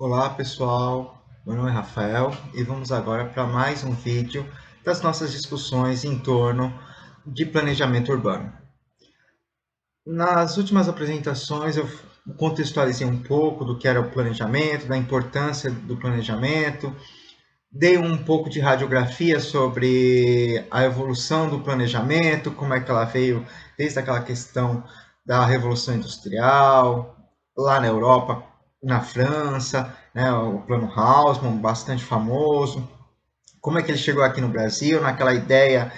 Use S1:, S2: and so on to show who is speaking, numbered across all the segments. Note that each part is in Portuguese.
S1: Olá pessoal, meu nome é Rafael e vamos agora para mais um vídeo das nossas discussões em torno de planejamento urbano. Nas últimas apresentações eu contextualizei um pouco do que era o planejamento, da importância do planejamento, dei um pouco de radiografia sobre a evolução do planejamento, como é que ela veio desde aquela questão da Revolução Industrial, lá na Europa, na França, né, o Plano Haussmann, bastante famoso, como é que ele chegou aqui no Brasil, naquela ideia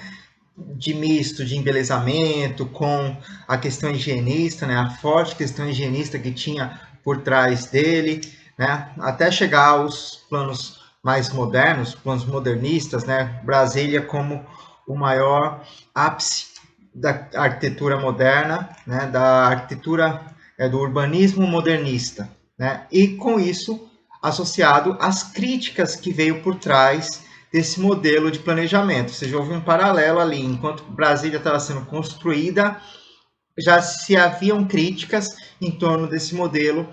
S1: de misto, de embelezamento, com a questão higienista, né, a forte questão higienista que tinha por trás dele, né, até chegar aos planos mais modernos, planos modernistas, né, Brasília como o maior ápice da arquitetura moderna, né, da arquitetura do urbanismo modernista, né, e com isso associado às críticas que veio por trás desse modelo de planejamento. Ou seja, houve um paralelo ali. Enquanto Brasília estava sendo construída, já se haviam críticas em torno desse modelo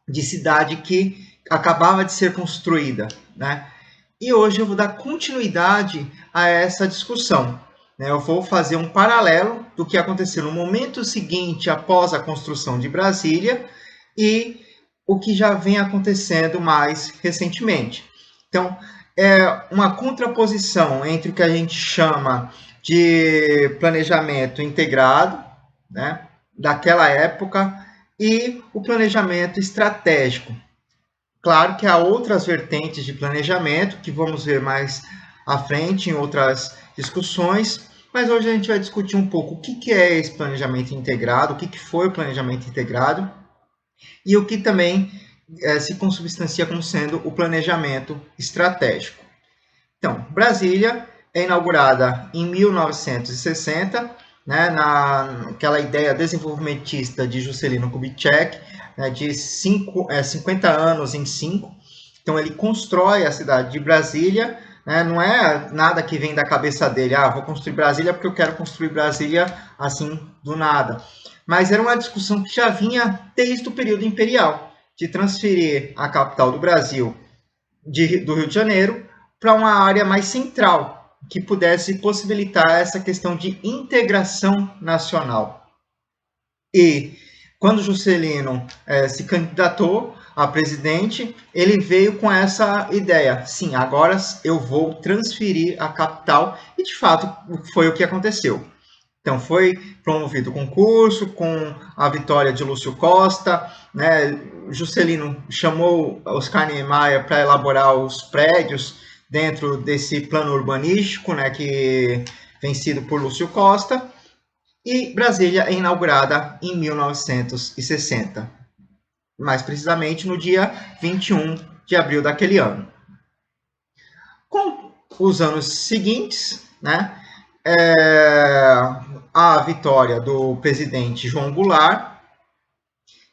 S1: de cidade que acabava de ser construída, né? E hoje eu vou dar continuidade a essa discussão. Né? Eu vou fazer um paralelo do que aconteceu no momento seguinte após a construção de Brasília e o que já vem acontecendo mais recentemente. Então, é uma contraposição entre o que a gente chama de planejamento integrado, né, daquela época, e o planejamento estratégico. Claro que há outras vertentes de planejamento que vamos ver mais à frente em outras discussões, mas hoje a gente vai discutir um pouco o que é esse planejamento integrado, o que foi o planejamento integrado e o que também se consubstancia como sendo o planejamento estratégico. Então, Brasília é inaugurada em 1960, né, naquela ideia desenvolvimentista de Juscelino Kubitschek, né, de 50 anos em 5. Então, ele constrói a cidade de Brasília, né, não é nada que vem da cabeça dele, vou construir Brasília porque eu quero construir Brasília assim do nada. Mas era uma discussão que já vinha desde o período imperial, de transferir a capital do Brasil do Rio de Janeiro para uma área mais central, que pudesse possibilitar essa questão de integração nacional. E quando Juscelino se candidatou a presidente, ele veio com essa ideia: sim, agora eu vou transferir a capital, e de fato foi o que aconteceu. Então, foi promovido o concurso com a vitória de Lúcio Costa, né? Juscelino chamou Oscar Niemeyer para elaborar os prédios dentro desse plano urbanístico, né, que vencido por Lúcio Costa, e Brasília é inaugurada em 1960, mais precisamente no dia 21 de abril daquele ano. Com os anos seguintes, né, a vitória do presidente João Goulart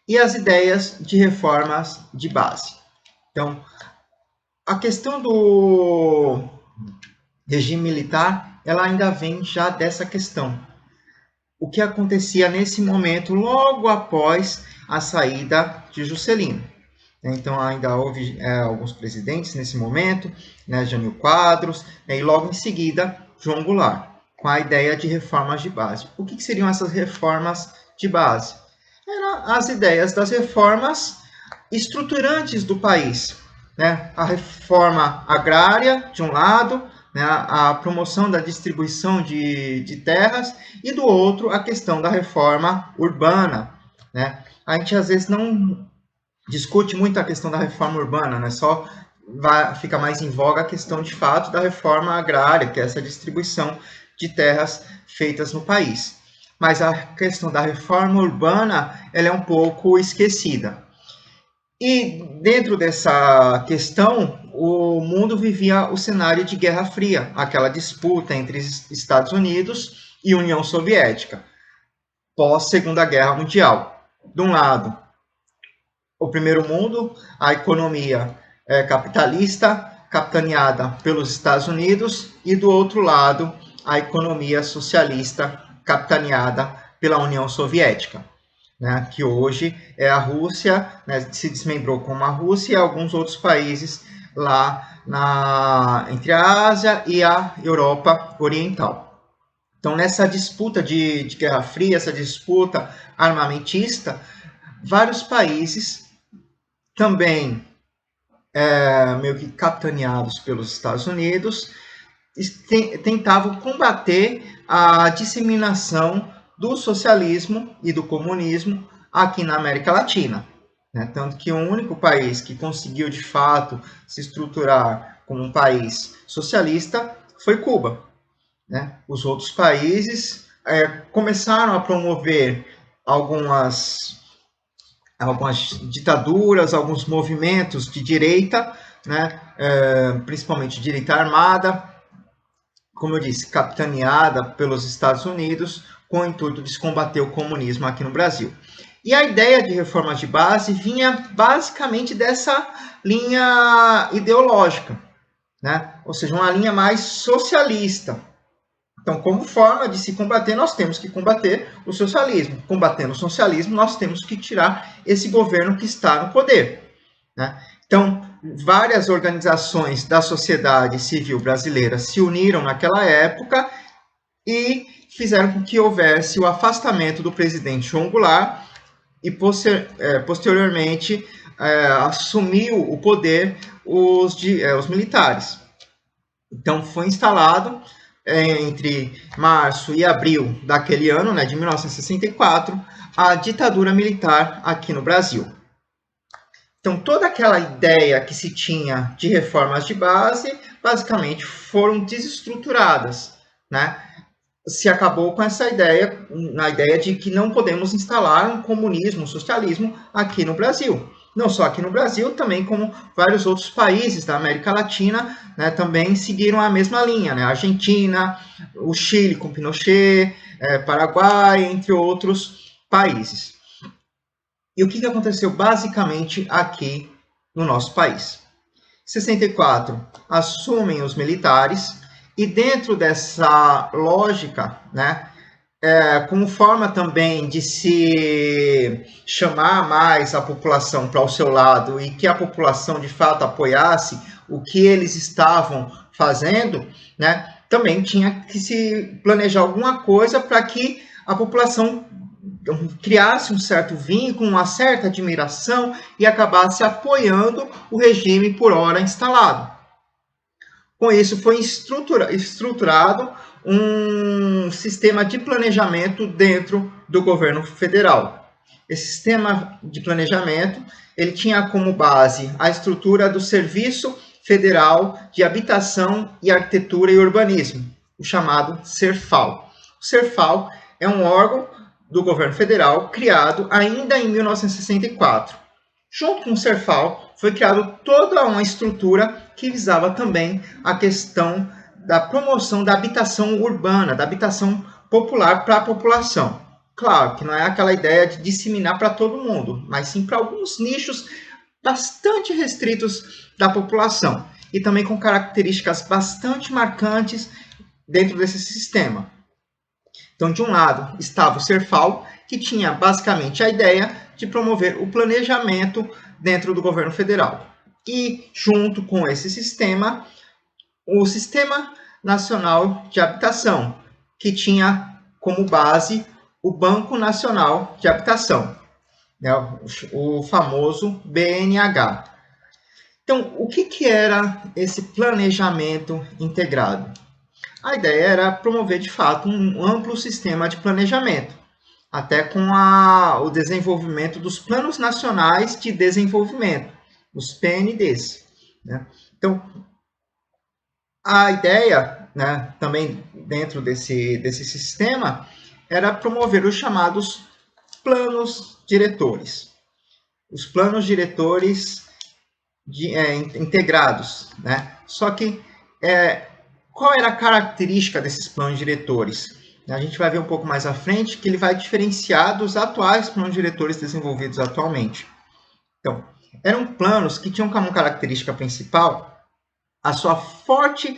S1: e as ideias de reformas de base. Então, a questão do regime militar, ela ainda vem já dessa questão. O que acontecia nesse momento, logo após a saída de Juscelino. Então, ainda houve alguns presidentes nesse momento, né, Jânio Quadros, e logo em seguida, João Goulart, com a ideia de reformas de base. O que seriam essas reformas de base? Eram as ideias das reformas estruturantes do país. Né? A reforma agrária, de um lado, né, a promoção da distribuição de terras, e do outro, a questão da reforma urbana. Né? A gente, às vezes, não discute muito a questão da reforma urbana, né? Só fica mais em voga a questão de fato da reforma agrária, que é essa distribuição de terras feitas no país. Mas a questão da reforma urbana, ela é um pouco esquecida. E dentro dessa questão, o mundo vivia o cenário de Guerra Fria, aquela disputa entre Estados Unidos e União Soviética, pós Segunda Guerra Mundial. De um lado, o primeiro mundo, a economia capitalista, capitaneada pelos Estados Unidos, e do outro lado, a economia socialista, capitaneada pela União Soviética. né, que hoje é a Rússia, né, se desmembrou como a Rússia e alguns outros países lá entre a Ásia e a Europa Oriental. Então, nessa disputa de Guerra Fria, essa disputa armamentista, vários países também meio que capitaneados pelos Estados Unidos tentavam combater a disseminação do socialismo e do comunismo aqui na América Latina. Né? Tanto que o único país que conseguiu, de fato, se estruturar como um país socialista foi Cuba. Né? Os outros países começaram a promover algumas ditaduras, alguns movimentos de direita, né? Principalmente direita armada, como eu disse, capitaneada pelos Estados Unidos, com o intuito de combater o comunismo aqui no Brasil. E a ideia de reformas de base vinha basicamente dessa linha ideológica, né? Ou seja, uma linha mais socialista. Então, como forma de se combater, nós temos que combater o socialismo. Combatendo o socialismo, nós temos que tirar esse governo que está no poder. Né? Então, várias organizações da sociedade civil brasileira se uniram naquela época e fizeram com que houvesse o afastamento do presidente João Goulart e, posteriormente, assumiu o poder os militares. Então, foi instalado entre março e abril daquele ano, né, de 1964, a ditadura militar aqui no Brasil. Então, toda aquela ideia que se tinha de reformas de base, basicamente, foram desestruturadas, né? Se acabou com essa ideia, na ideia de que não podemos instalar um comunismo, um socialismo aqui no Brasil. Não só aqui no Brasil, também como vários outros países da América Latina, né, também seguiram a mesma linha, né? Argentina, o Chile com Pinochet, Paraguai, entre outros países. E o que aconteceu basicamente aqui no nosso país? Em 64, assumem os militares e dentro dessa lógica, né, como forma também de se chamar mais a população para o seu lado e que a população de fato apoiasse o que eles estavam fazendo, né, também tinha que se planejar alguma coisa para que a população criasse um certo vínculo, uma certa admiração e acabasse apoiando o regime por hora instalado. Com isso, foi estruturado um sistema de planejamento dentro do governo federal. Esse sistema de planejamento ele tinha como base a estrutura do Serviço Federal de Habitação e Arquitetura e Urbanismo, o chamado CERFAL. O CERFAL é um órgão do governo federal criado ainda em 1964. Junto com o CERFAL, foi criada toda uma estrutura que visava também a questão da promoção da habitação urbana, da habitação popular para a população. Claro que não é aquela ideia de disseminar para todo mundo, mas sim para alguns nichos bastante restritos da população e também com características bastante marcantes dentro desse sistema. Então, de um lado estava o CERFAL, que tinha basicamente a ideia de promover o planejamento dentro do governo federal. E, junto com esse sistema, o Sistema Nacional de Habitação, que tinha como base o Banco Nacional de Habitação, né, o famoso BNH. Então, o que era esse planejamento integrado? A ideia era promover, de fato, um amplo sistema de planejamento, até com o desenvolvimento dos Planos Nacionais de Desenvolvimento, os PNDs. Né? Então, a ideia, né, também dentro desse sistema, era promover os chamados planos diretores. Os planos diretores integrados. Né? Só que qual era a característica desses planos diretores? A gente vai ver um pouco mais à frente que ele vai diferenciar dos atuais planos diretores desenvolvidos atualmente. Então, eram planos que tinham como característica principal a sua forte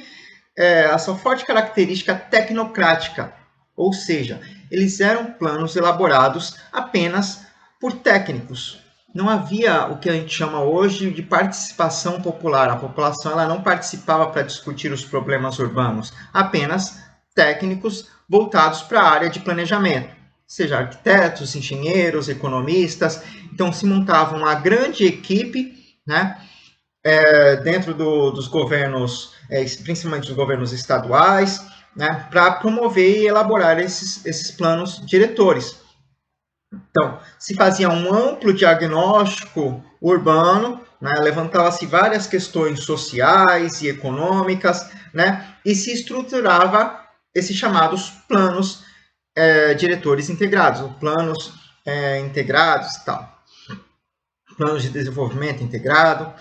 S1: característica tecnocrática, ou seja, eles eram planos elaborados apenas por técnicos. Não havia o que a gente chama hoje de participação popular. A população ela não participava para discutir os problemas urbanos, apenas técnicos voltados para a área de planejamento, seja arquitetos, engenheiros, economistas. Então se montava uma grande equipe, né, dentro dos governos, principalmente os governos estaduais, né, para promover e elaborar esses planos diretores. Então, se fazia um amplo diagnóstico urbano, né, levantava-se várias questões sociais e econômicas, né, e se estruturava esses chamados planos diretores integrados, ou planos integrados e tal. Planos de desenvolvimento integrado.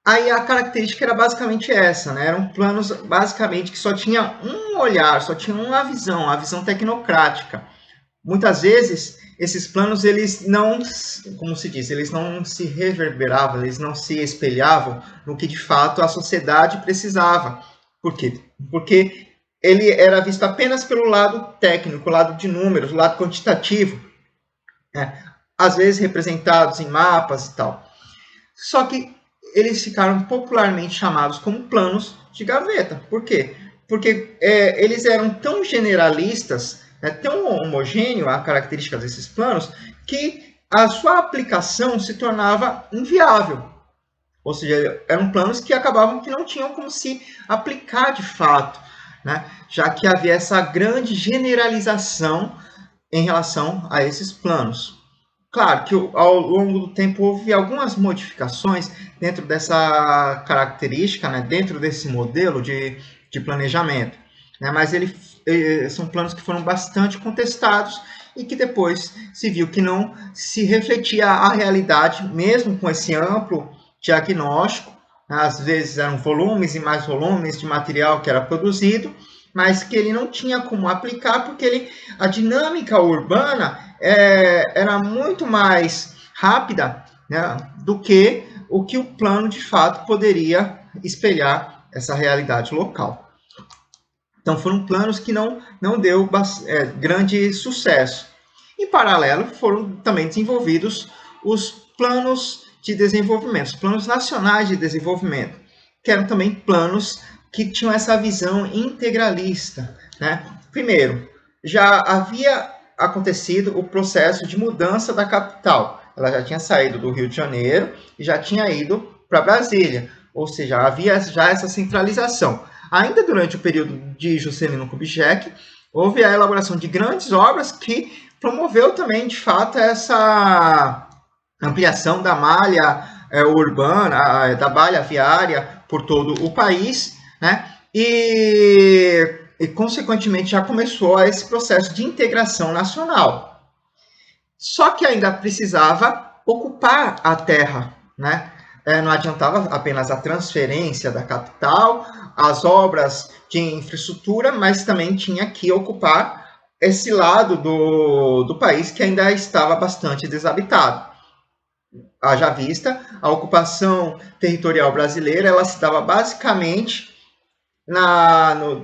S1: Aí a característica era basicamente essa, né? Eram planos basicamente que só tinha um olhar, só tinha uma visão, a visão tecnocrática. Muitas vezes esses planos eles não, como se diz, eles não se reverberavam, eles não se espelhavam no que de fato a sociedade precisava. Por quê? Porque ele era visto apenas pelo lado técnico, o lado de números, o lado quantitativo, né? Às vezes representados em mapas e tal. Só que eles ficaram popularmente chamados como planos de gaveta. Por quê? Porque eles eram tão generalistas, tão homogêneo a característica desses planos, que a sua aplicação se tornava inviável. Ou seja, eram planos que acabavam que não tinham como se aplicar de fato, né? Já que havia essa grande generalização em relação a esses planos. Claro que ao longo do tempo houve algumas modificações dentro dessa característica, né, dentro desse modelo de planejamento, né, mas são planos que foram bastante contestados e que depois se viu que não se refletia a realidade, mesmo com esse amplo diagnóstico, né, às vezes eram volumes e mais volumes de material que era produzido, mas que ele não tinha como aplicar porque a dinâmica urbana era muito mais rápida, né, do que o plano de fato poderia espelhar essa realidade local. Então foram planos que não deu grande sucesso. Em paralelo foram também desenvolvidos os planos de desenvolvimento, os planos nacionais de desenvolvimento, que eram também planos que tinham essa visão integralista, né? Primeiro, já havia acontecido o processo de mudança da capital. Ela já tinha saído do Rio de Janeiro e já tinha ido para Brasília, ou seja, havia já essa centralização. Ainda durante o período de Juscelino Kubitschek, houve a elaboração de grandes obras que promoveu também, de fato, essa ampliação da malha urbana, da malha viária por todo o país, né? E consequentemente já começou esse processo de integração nacional. Só que ainda precisava ocupar a terra, né? Não adiantava apenas a transferência da capital, as obras de infraestrutura, mas também tinha que ocupar esse lado do país que ainda estava bastante desabitado. Haja vista, a ocupação territorial brasileira ela se dava basicamente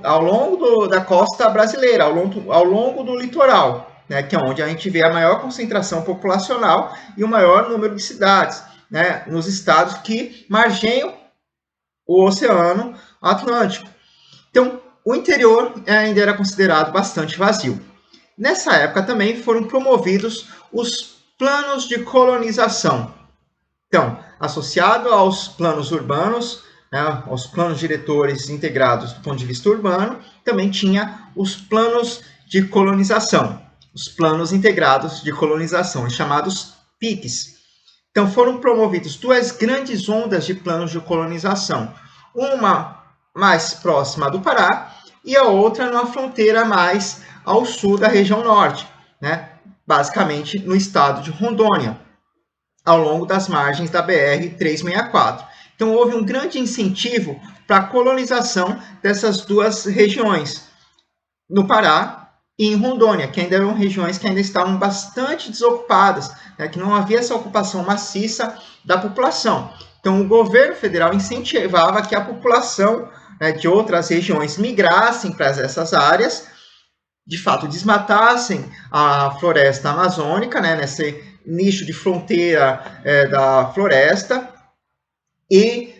S1: ao longo da costa brasileira, ao longo do litoral, né, que é onde a gente vê a maior concentração populacional e o maior número de cidades, né, nos estados que margeiam o Oceano Atlântico. Então, o interior ainda era considerado bastante vazio. Nessa época também foram promovidos os planos de colonização. Então, associado aos planos urbanos, né, aos planos diretores integrados do ponto de vista urbano, também tinha os planos de colonização, os planos integrados de colonização, chamados PICs. Então, foram promovidos duas grandes ondas de planos de colonização, uma mais próxima do Pará e a outra numa fronteira mais ao sul da região norte, né, basicamente no estado de Rondônia, ao longo das margens da BR-364. Então, houve um grande incentivo para a colonização dessas duas regiões, no Pará e em Rondônia, que ainda eram regiões que ainda estavam bastante desocupadas, né, que não havia essa ocupação maciça da população. Então, o governo federal incentivava que a população, né, de outras regiões migrassem para essas áreas, de fato desmatassem a floresta amazônica, né, nicho de fronteira da floresta e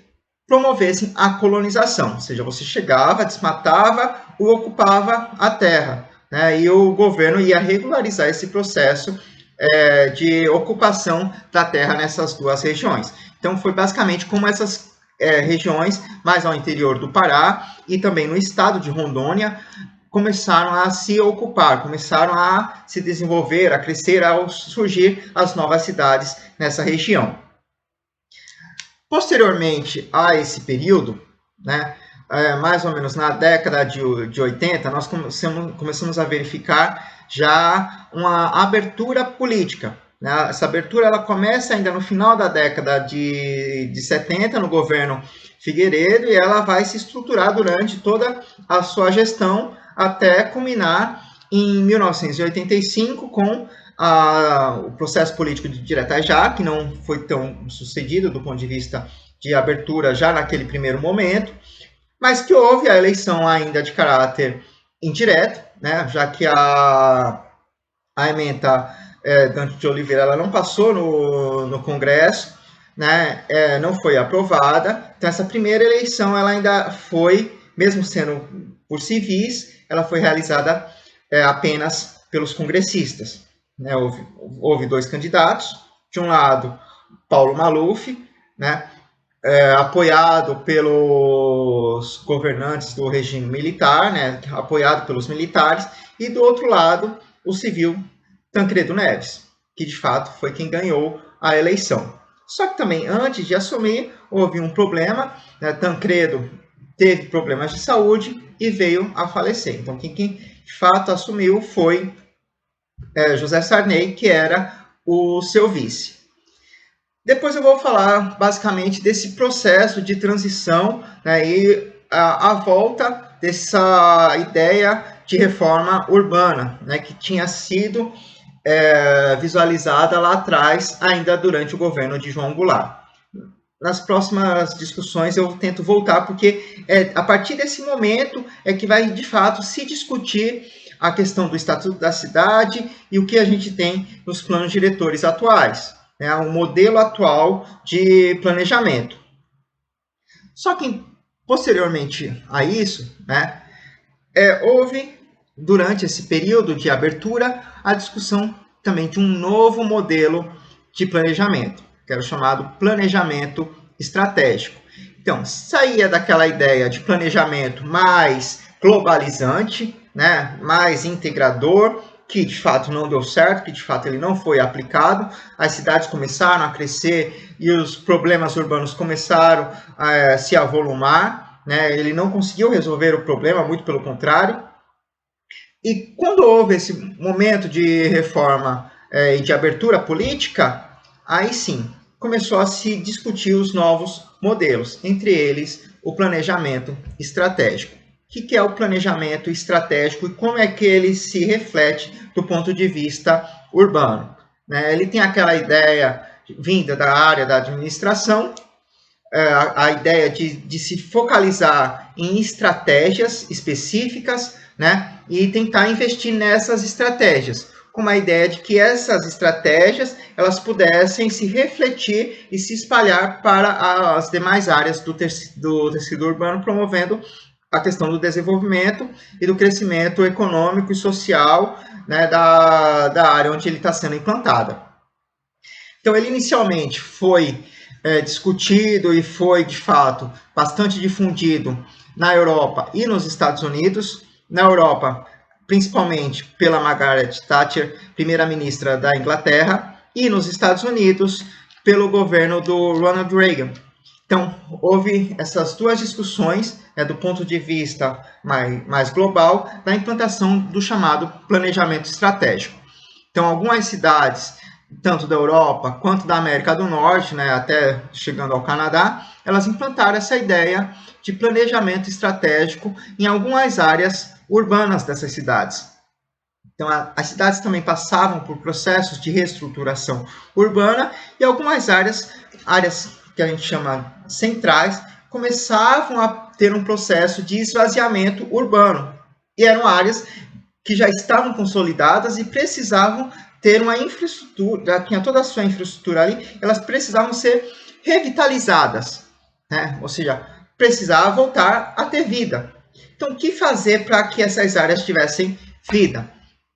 S1: promovessem a colonização, ou seja, você chegava, desmatava ou ocupava a terra, né? E o governo ia regularizar esse processo de ocupação da terra nessas duas regiões. Então, foi basicamente como essas regiões mais ao interior do Pará e também no estado de Rondônia começaram a se ocupar, começaram a se desenvolver, a crescer, ao surgir as novas cidades nessa região. Posteriormente a esse período, né, mais ou menos na década de 80, nós começamos a verificar já uma abertura política. Né? Essa abertura ela começa ainda no final da década de 70, no governo Figueiredo, e ela vai se estruturar durante toda a sua gestão, até culminar em 1985 com o processo político de Diretas-Já, que não foi tão sucedido do ponto de vista de abertura já naquele primeiro momento, mas que houve a eleição ainda de caráter indireto, né, já que a ementa Dante de Oliveira ela não passou no Congresso, né, não foi aprovada. Então, essa primeira eleição ela ainda foi, mesmo sendo por civis, ela foi realizada apenas pelos congressistas. Né? Houve dois candidatos, de um lado, Paulo Maluf, né, apoiado pelos governantes do regime militar, né, apoiado pelos militares, e do outro lado, o civil Tancredo Neves, que de fato foi quem ganhou a eleição. Só que também, antes de assumir, houve um problema, né, Tancredo teve problemas de saúde e veio a falecer. Então, quem de fato assumiu foi José Sarney, que era o seu vice. Depois eu vou falar basicamente desse processo de transição, né, e a volta dessa ideia de reforma urbana, né, que tinha sido visualizada lá atrás, ainda durante o governo de João Goulart. Nas próximas discussões eu tento voltar, porque a partir desse momento é que vai de fato se discutir a questão do Estatuto da Cidade e o que a gente tem nos planos diretores atuais, né, o modelo atual de planejamento. Só que, posteriormente a isso, né, houve, durante esse período de abertura, a discussão também de um novo modelo de planejamento, que era o chamado planejamento estratégico. Então, saía daquela ideia de planejamento mais globalizante, né, mais integrador, que de fato não deu certo, que de fato ele não foi aplicado, as cidades começaram a crescer e os problemas urbanos começaram a se avolumar, né, ele não conseguiu resolver o problema, muito pelo contrário. E quando houve esse momento de reforma e de abertura política, aí sim, começou a se discutir os novos modelos, entre eles o planejamento estratégico. O que é o planejamento estratégico e como é que ele se reflete do ponto de vista urbano? Ele tem aquela ideia vinda da área da administração, a ideia de se focalizar em estratégias específicas, né, e tentar investir nessas estratégias, com a ideia de que essas estratégias elas pudessem se refletir e se espalhar para as demais áreas do tecido urbano, promovendo a questão do desenvolvimento e do crescimento econômico e social, né, da área onde ele está sendo implantado. Então, ele inicialmente foi discutido e foi, de fato, bastante difundido na Europa e nos Estados Unidos. Na Europa, principalmente pela Margaret Thatcher, primeira-ministra da Inglaterra, e nos Estados Unidos, pelo governo do Ronald Reagan. Então, houve essas duas discussões, do ponto de vista mais global, da implantação do chamado planejamento estratégico. Então, algumas cidades, tanto da Europa quanto da América do Norte, né, até chegando ao Canadá, elas implantaram essa ideia de planejamento estratégico em algumas áreas urbanas dessas cidades. Então, as cidades também passavam por processos de reestruturação urbana e algumas áreas que a gente chama centrais, começavam a ter um processo de esvaziamento urbano. E eram áreas que já estavam consolidadas e precisavam ter uma infraestrutura, já tinha toda a sua infraestrutura ali, elas precisavam ser revitalizadas, né? Ou seja, precisava voltar a ter vida. Então, o que fazer para que essas áreas tivessem vida?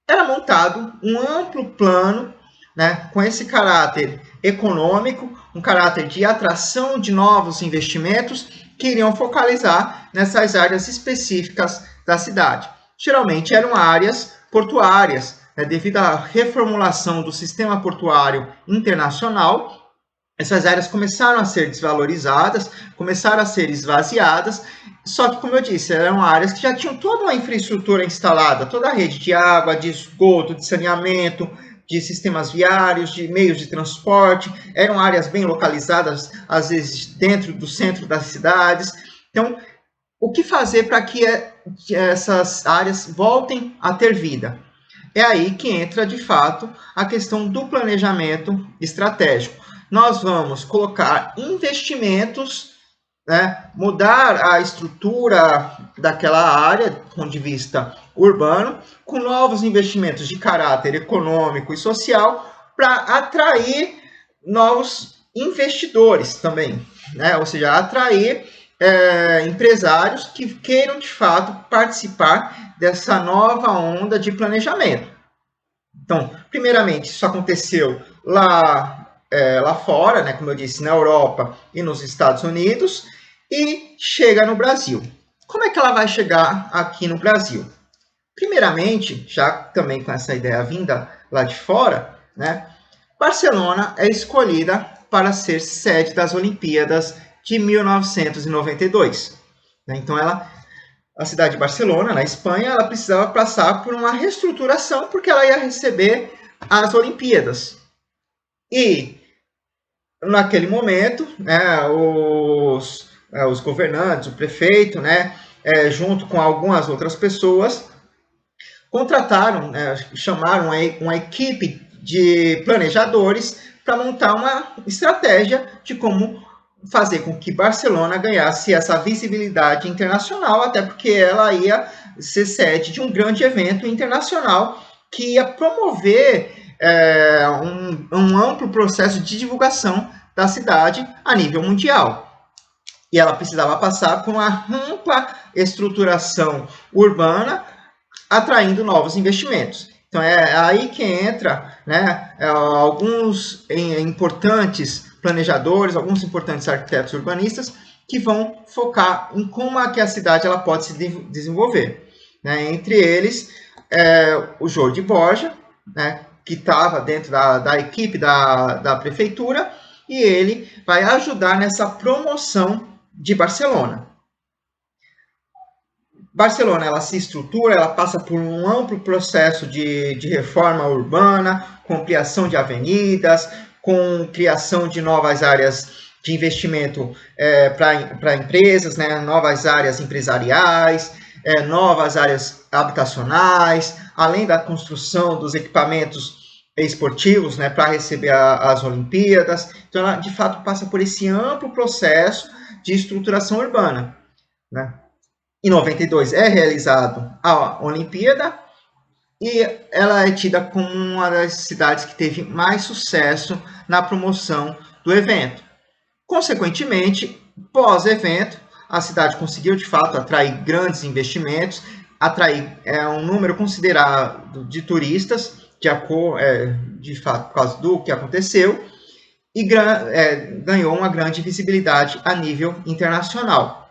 S1: Era montado um amplo plano, né, com esse caráter econômico, um caráter de atração de novos investimentos que iriam focalizar nessas áreas específicas da cidade. Geralmente eram áreas portuárias, né, devido à reformulação do sistema portuário internacional. Essas áreas começaram a ser desvalorizadas, começaram a ser esvaziadas, só que, como eu disse, eram áreas que já tinham toda uma infraestrutura instalada, toda a rede de água, de esgoto, de saneamento, de sistemas viários, de meios de transporte, eram áreas bem localizadas, às vezes dentro do centro das cidades. Então, o que fazer para que essas áreas voltem a ter vida? É aí que entra, de fato, a questão do planejamento estratégico. Nós vamos colocar investimentos, né, mudar a estrutura daquela área, do ponto de vista urbano, com novos investimentos de caráter econômico e social, para atrair novos investidores também, né? Ou seja, atrair empresários que queiram, de fato, participar dessa nova onda de planejamento. Então, primeiramente, isso aconteceu lá fora, né, como eu disse, na Europa e nos Estados Unidos, e chega no Brasil. Como é que ela vai chegar aqui no Brasil? Primeiramente, já também com essa ideia vinda lá de fora, né, Barcelona é escolhida para ser sede das Olimpíadas de 1992. Então, a cidade de Barcelona, na Espanha, ela precisava passar por uma reestruturação porque ela ia receber as Olimpíadas. E, naquele momento, né, os governantes, o prefeito, né, junto com algumas outras pessoas, contrataram, chamaram uma equipe de planejadores para montar uma estratégia de como fazer com que Barcelona ganhasse essa visibilidade internacional, até porque ela ia ser sede de um grande evento internacional que ia promover um amplo processo de divulgação da cidade a nível mundial. E ela precisava passar por uma ampla estruturação urbana, atraindo novos investimentos. Então é aí que entra, né, alguns importantes planejadores, alguns importantes arquitetos urbanistas que vão focar em como é que a cidade ela pode se desenvolver. Né? Entre eles, o Jordi Borja, né, que estava dentro da equipe da prefeitura, e ele vai ajudar nessa promoção de Barcelona. Barcelona, ela se estrutura, ela passa por um amplo processo de reforma urbana, com ampliação de avenidas, com criação de novas áreas de investimento para empresas, né, novas áreas empresariais, novas áreas habitacionais, além da construção dos equipamentos esportivos, né, para receber as Olimpíadas. Então, ela, de fato, passa por esse amplo processo de estruturação urbana, né? Em 92 é realizado a Olimpíada e ela é tida como uma das cidades que teve mais sucesso na promoção do evento. Consequentemente, pós-evento, a cidade conseguiu de fato atrair grandes investimentos, atrair um número considerável de turistas, de fato, por causa do que aconteceu, e ganhou uma grande visibilidade a nível internacional.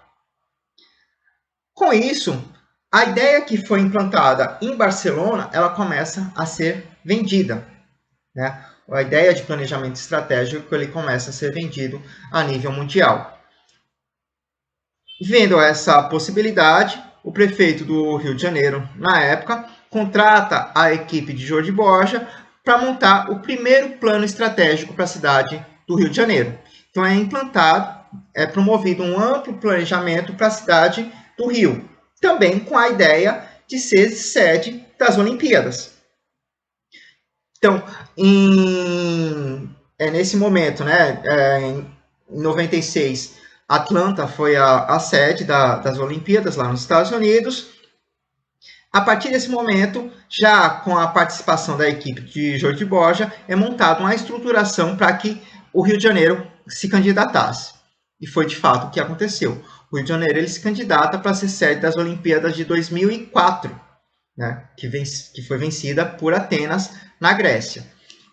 S1: Com isso, a ideia que foi implantada em Barcelona, ela começa a ser vendida, né? A ideia de planejamento estratégico, ele começa a ser vendido a nível mundial. Vendo essa possibilidade, o prefeito do Rio de Janeiro, na época, contrata a equipe de Jordi Borja para montar o primeiro plano estratégico para a cidade do Rio de Janeiro. Então, é implantado, é promovido um amplo planejamento para a cidade do Rio, também com a ideia de ser sede das Olimpíadas. Então, nesse momento, né, em 96, Atlanta foi a sede das Olimpíadas lá nos Estados Unidos. A partir desse momento, já com a participação da equipe de Jorge Borja, é montada uma estruturação para que o Rio de Janeiro se candidatasse. E foi de fato o que aconteceu. O Rio de Janeiro ele se candidata para ser sede das Olimpíadas de 2004, né, que foi vencida por Atenas, na Grécia.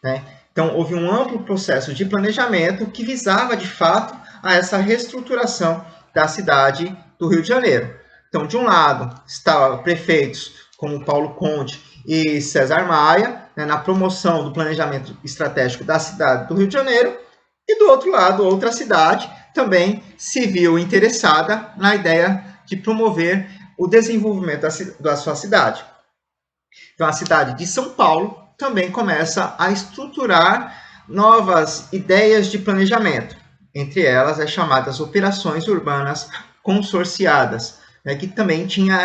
S1: Né? Então, houve um amplo processo de planejamento que visava, de fato, a essa reestruturação da cidade do Rio de Janeiro. Então, de um lado, estavam prefeitos como Paulo Conde e César Maia, né, na promoção do planejamento estratégico da cidade do Rio de Janeiro, e do outro lado, outra cidade também se viu interessada na ideia de promover o desenvolvimento da sua cidade. Então, a cidade de São Paulo também começa a estruturar novas ideias de planejamento, entre elas as chamadas operações urbanas consorciadas, né, que também tinha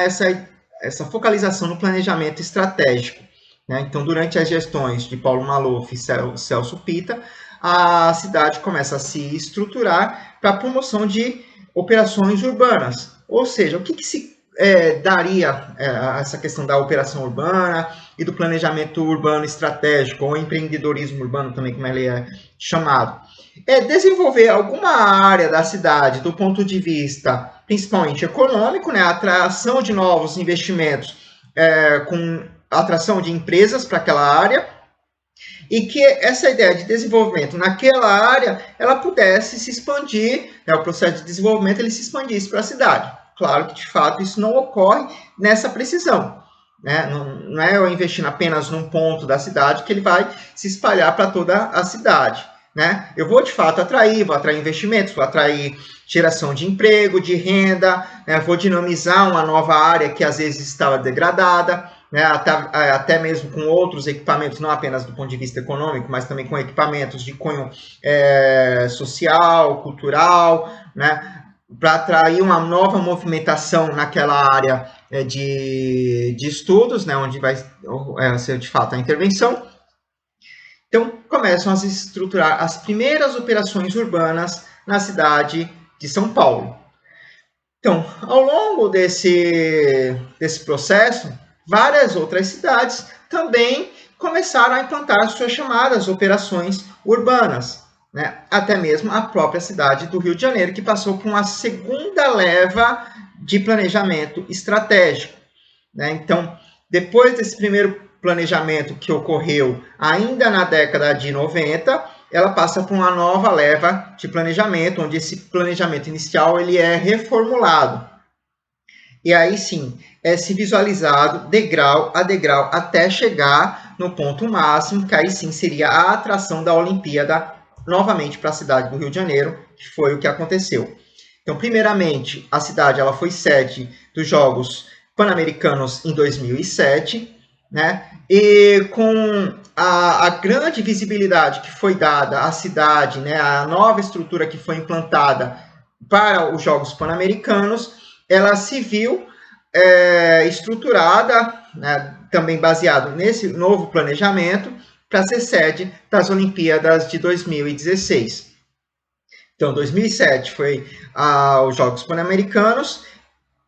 S1: essa focalização no planejamento estratégico. Né? Então, durante as gestões de Paulo Maluf e Celso Pitta, a cidade começa a se estruturar para a promoção de operações urbanas. Ou seja, o que se daria essa questão da operação urbana e do planejamento urbano estratégico, ou empreendedorismo urbano também, como ele é chamado? É desenvolver alguma área da cidade do ponto de vista principalmente econômico, né, a atração de novos investimentos, com atração de empresas para aquela área, e que essa ideia de desenvolvimento naquela área, ela pudesse se expandir, né, o processo de desenvolvimento ele se expandisse para a cidade. Claro que, de fato, isso não ocorre nessa precisão. Né? Não é eu investindo apenas num ponto da cidade que ele vai se espalhar para toda a cidade. Né? Eu vou, de fato, vou atrair investimentos, vou atrair geração de emprego, de renda, né? Vou dinamizar uma nova área que às vezes estava degradada, né? Até mesmo com outros equipamentos, não apenas do ponto de vista econômico, mas também com equipamentos de cunho social, cultural, né? Para atrair uma nova movimentação naquela área de estudos, né? Onde vai ser, de fato, a intervenção. Então, começam a se estruturar as primeiras operações urbanas na cidade de São Paulo. Então, ao longo desse processo, várias outras cidades também começaram a implantar suas chamadas operações urbanas, né? Até mesmo a própria cidade do Rio de Janeiro, que passou por uma segunda leva de planejamento estratégico. Né? Então, depois desse primeiro planejamento que ocorreu ainda na década de 90, ela passa por uma nova leva de planejamento, onde esse planejamento inicial ele é reformulado. E aí sim, é se visualizado degrau a degrau até chegar no ponto máximo, que aí sim seria a atração da Olimpíada novamente para a cidade do Rio de Janeiro, que foi o que aconteceu. Então, primeiramente, a cidade ela foi sede dos Jogos Pan-Americanos em 2007, né? E com a grande visibilidade que foi dada à cidade, né? A nova estrutura que foi implantada para os Jogos Pan-Americanos, ela se viu estruturada, né? Também baseado nesse novo planejamento, para ser sede das Olimpíadas de 2016. Então, 2007 foi os Jogos Pan-Americanos.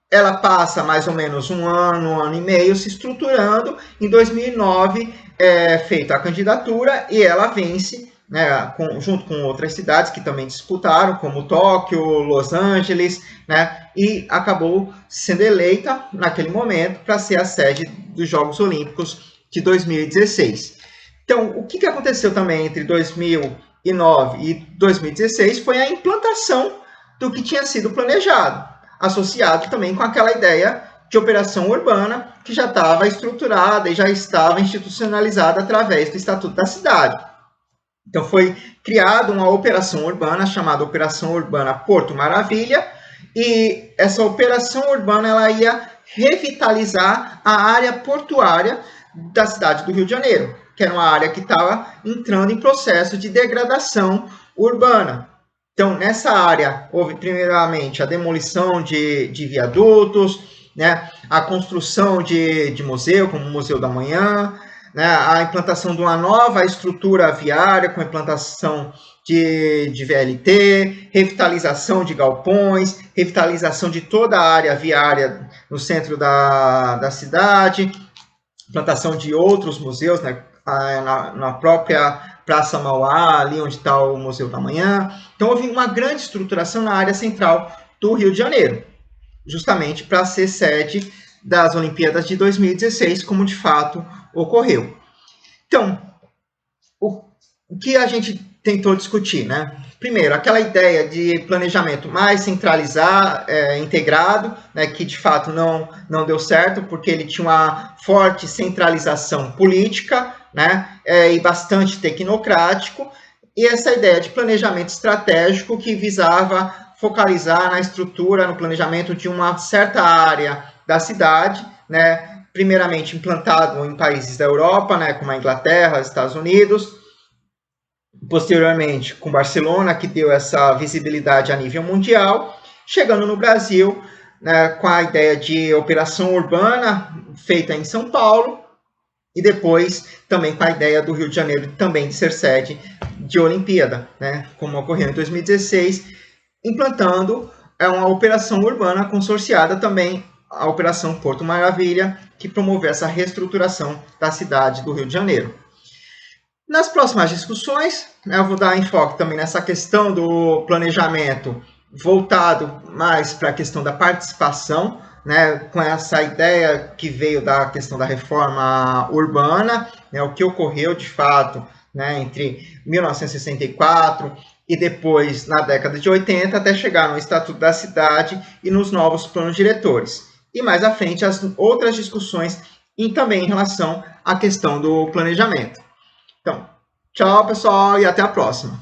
S1: Ela passa mais ou menos um ano e meio se estruturando. Em 2009 é feita a candidatura e ela vence, né, junto com outras cidades que também disputaram, como Tóquio, Los Angeles, né, e acabou sendo eleita naquele momento para ser a sede dos Jogos Olímpicos de 2016. Então, o que aconteceu também entre 2009 e 2016 foi a implantação do que tinha sido planejado, associado também com aquela ideia de operação urbana que já estava estruturada e já estava institucionalizada através do Estatuto da Cidade. Então, foi criada uma operação urbana chamada Operação Urbana Porto Maravilha, e essa operação urbana ela ia revitalizar a área portuária da cidade do Rio de Janeiro, que era uma área que estava entrando em processo de degradação urbana. Então, nessa área, houve primeiramente a demolição de viadutos, né, a construção de museu, como o Museu da Manhã, né, a implantação de uma nova estrutura viária, com a implantação de VLT, revitalização de galpões, revitalização de toda a área viária no centro da cidade, implantação de outros museus, né, na própria Praça Mauá, ali onde está o Museu da Manhã. Então, houve uma grande estruturação na área central do Rio de Janeiro, justamente para ser sede das Olimpíadas de 2016, como de fato ocorreu. Então, o que a gente tentou discutir, né? Primeiro, aquela ideia de planejamento mais centralizado, integrado, né, que de fato não deu certo, porque ele tinha uma forte centralização política, né, e bastante tecnocrático, e essa ideia de planejamento estratégico que visava focalizar na estrutura, no planejamento de uma certa área da cidade, né, primeiramente implantado em países da Europa, né, como a Inglaterra, Estados Unidos, posteriormente com Barcelona, que deu essa visibilidade a nível mundial, chegando no Brasil, né, com a ideia de operação urbana feita em São Paulo, e depois também com a ideia do Rio de Janeiro também de ser sede de Olimpíada, né, como ocorreu em 2016, implantando uma operação urbana consorciada também, a Operação Porto Maravilha, que promoveu essa reestruturação da cidade do Rio de Janeiro. Nas próximas discussões, eu vou dar enfoque também nessa questão do planejamento voltado mais para a questão da participação, né, com essa ideia que veio da questão da reforma urbana, né, o que ocorreu de fato, né, entre 1964 e depois na década de 80, até chegar no Estatuto da Cidade e nos novos planos diretores. E mais à frente, as outras discussões e também em relação à questão do planejamento. Então, tchau, pessoal, e até a próxima.